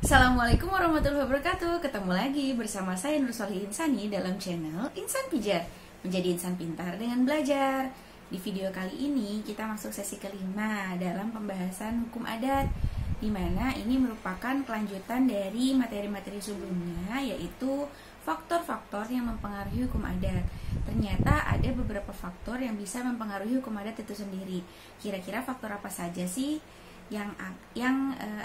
Assalamualaikum warahmatullahi wabarakatuh. Ketemu lagi bersama saya Nur Solihin Insani dalam channel Insan Pijar, menjadi insan pintar dengan belajar. Di video kali ini kita masuk sesi kelima dalam pembahasan hukum adat, di mana ini merupakan kelanjutan dari materi-materi sebelumnya, yaitu faktor-faktor yang mempengaruhi hukum adat. Ternyata ada beberapa faktor yang bisa mempengaruhi hukum adat itu sendiri. Kira-kira faktor apa saja sih yang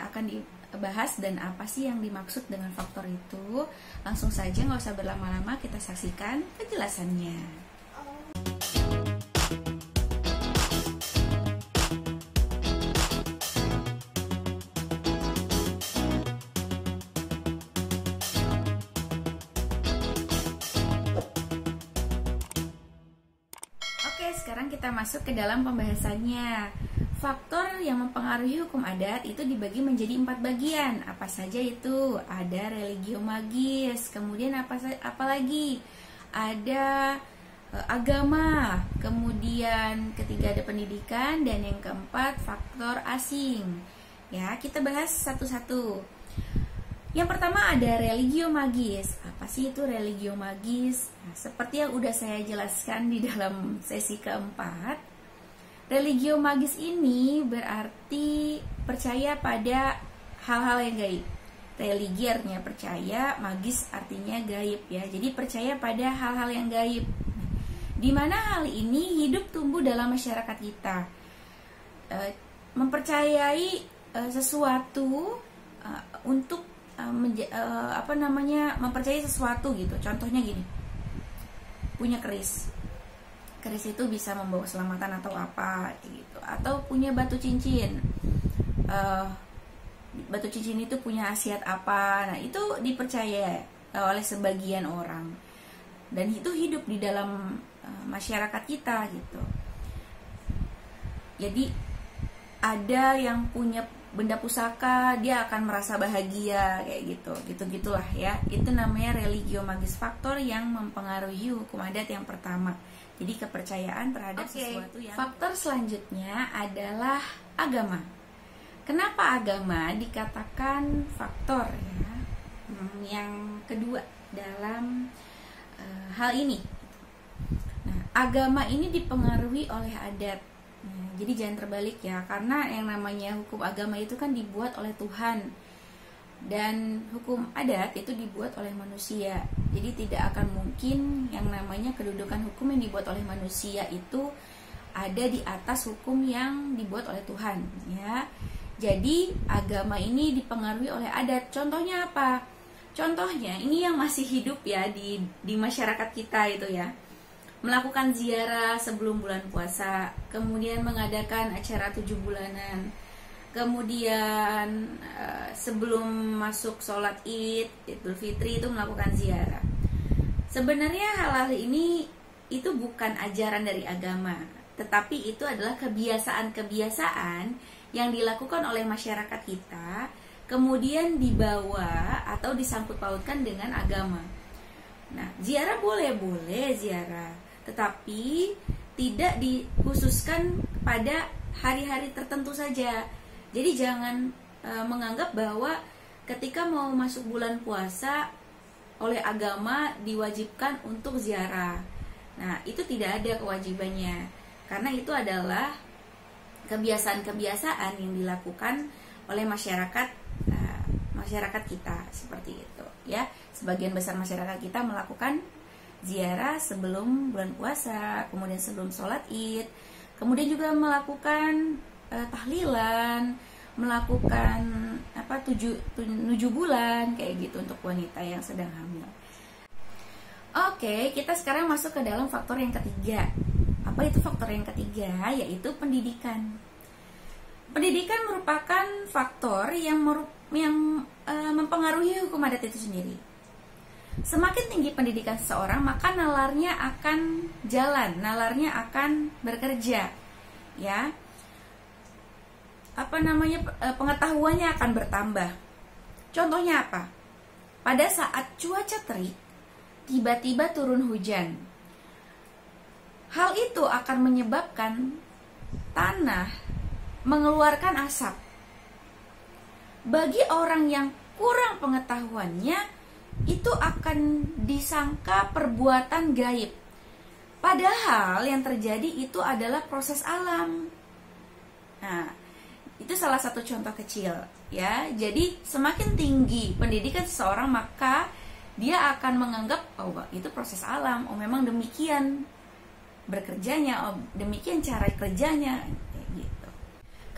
akan dibahas dan apa sih yang dimaksud dengan faktor itu? Langsung saja, nggak usah berlama-lama, kita saksikan penjelasannya. Oke, sekarang kita masuk ke dalam pembahasannya. Faktor yang mempengaruhi hukum adat itu dibagi menjadi 4 bagian. Apa saja itu? Ada religio magis, kemudian apa lagi? Ada agama, kemudian ketiga ada pendidikan, dan yang keempat faktor asing. Ya, kita bahas satu-satu. Yang pertama ada religio magis. Apa sih itu religio magis? Nah, seperti yang udah saya jelaskan di dalam sesi keempat, religio magis ini berarti percaya pada hal-hal yang gaib. Religi artinya percaya, magis artinya gaib ya. Jadi percaya pada hal-hal yang gaib. Di mana hal ini hidup tumbuh dalam masyarakat kita. Mempercayai sesuatu untuk mempercayai sesuatu gitu. Contohnya gini, punya keris itu bisa membawa keselamatan atau apa gitu, atau punya batu cincin, batu cincin itu punya khasiat apa. Nah, itu dipercaya oleh sebagian orang dan itu hidup di dalam masyarakat kita gitu. Jadi ada yang punya benda pusaka, dia akan merasa bahagia kayak gitulah ya. Itu namanya religio magis, faktor yang mempengaruhi hukum adat yang pertama. Jadi kepercayaan terhadap sesuatu yang. Faktor selanjutnya adalah agama. Kenapa agama dikatakan faktor ya? Yang kedua dalam hal ini. Nah, agama ini dipengaruhi oleh adat. Jadi jangan terbalik ya, karena yang namanya hukum agama itu kan dibuat oleh Tuhan, dan hukum adat itu dibuat oleh manusia. Jadi tidak akan mungkin yang namanya kedudukan hukum yang dibuat oleh manusia itu ada di atas hukum yang dibuat oleh Tuhan ya. Jadi agama ini dipengaruhi oleh adat. Contohnya apa? Contohnya ini yang masih hidup ya di masyarakat kita itu ya. Melakukan ziarah sebelum bulan puasa, kemudian mengadakan acara 7 bulanan, kemudian sebelum masuk sholat Id, Idul Fitri itu melakukan ziarah. Sebenarnya hal-hal ini itu bukan ajaran dari agama, tetapi itu adalah kebiasaan-kebiasaan yang dilakukan oleh masyarakat kita, kemudian dibawa atau disangkut pautkan dengan agama. Nah, ziarah boleh ziarah, tetapi tidak dikhususkan pada hari-hari tertentu saja. Jadi jangan menganggap bahwa ketika mau masuk bulan puasa oleh agama diwajibkan untuk ziarah. Nah, itu tidak ada kewajibannya, karena itu adalah kebiasaan-kebiasaan yang dilakukan oleh masyarakat kita seperti itu ya. Sebagian besar masyarakat kita melakukan ziarah sebelum bulan puasa, kemudian sebelum sholat Id, kemudian juga melakukan tahlilan, melakukan 7 bulan kayak gitu untuk wanita yang sedang hamil. Oke, kita sekarang masuk ke dalam faktor yang ketiga. Apa itu faktor yang ketiga? Yaitu pendidikan. Pendidikan merupakan faktor yang mempengaruhi hukum adat itu sendiri. Semakin tinggi pendidikan seseorang, maka nalarnya akan jalan, nalarnya akan bekerja, ya. Pengetahuannya akan bertambah. Contohnya apa? Pada saat cuaca terik, tiba-tiba turun hujan. Hal itu akan menyebabkan tanah mengeluarkan asap. Bagi orang yang kurang pengetahuannya, itu akan disangka perbuatan gaib. Padahal yang terjadi itu adalah proses alam. Nah, itu salah satu contoh kecil ya. Jadi semakin tinggi pendidikan seseorang, maka dia akan menganggap oh itu proses alam, oh memang demikian bekerjanya, oh demikian cara kerjanya gitu.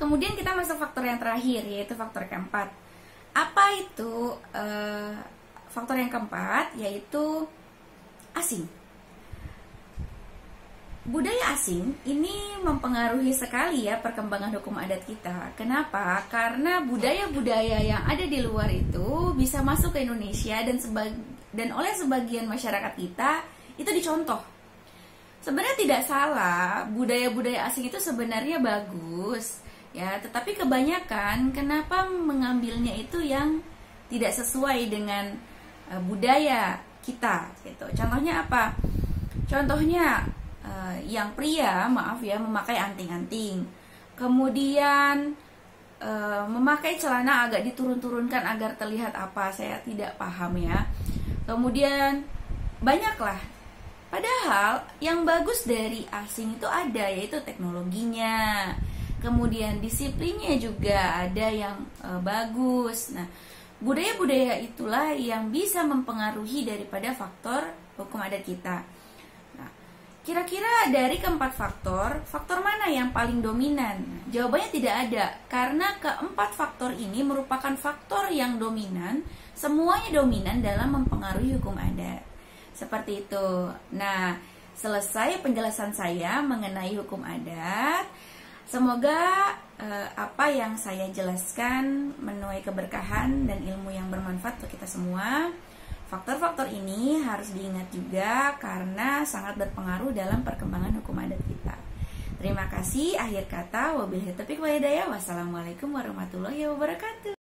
Kemudian kita masuk faktor yang terakhir, yaitu faktor keempat. Apa itu faktor yang keempat? Yaitu asing. Budaya asing ini mempengaruhi sekali ya perkembangan hukum adat kita. Kenapa? Karena budaya-budaya yang ada di luar itu bisa masuk ke Indonesia dan oleh sebagian masyarakat kita itu dicontoh. Sebenarnya tidak salah, budaya-budaya asing itu sebenarnya bagus ya, tetapi kebanyakan kenapa mengambilnya itu yang tidak sesuai dengan budaya kita gitu. Contohnya apa? Contohnya yang pria, maaf ya, memakai anting-anting, kemudian memakai celana agak diturun-turunkan agar terlihat apa, saya tidak paham ya. Kemudian banyaklah. Padahal yang bagus dari asing itu ada, yaitu teknologinya, kemudian disiplinnya juga ada yang bagus. Nah, budaya-budaya itulah yang bisa mempengaruhi daripada faktor hukum adat kita. Nah, kira-kira dari keempat faktor mana yang paling dominan? Jawabannya tidak ada, karena keempat faktor ini merupakan faktor yang dominan, semuanya dominan dalam mempengaruhi hukum adat. Seperti itu. Nah, selesai penjelasan saya mengenai hukum adat. Semoga apa yang saya jelaskan menuai keberkahan dan ilmu yang bermanfaat untuk kita semua. Faktor-faktor ini harus diingat juga karena sangat berpengaruh dalam perkembangan hukum adat kita. Terima kasih. Akhir kata, wabillahi taufiq wal hidayah. Wassalamualaikum warahmatullahi wabarakatuh.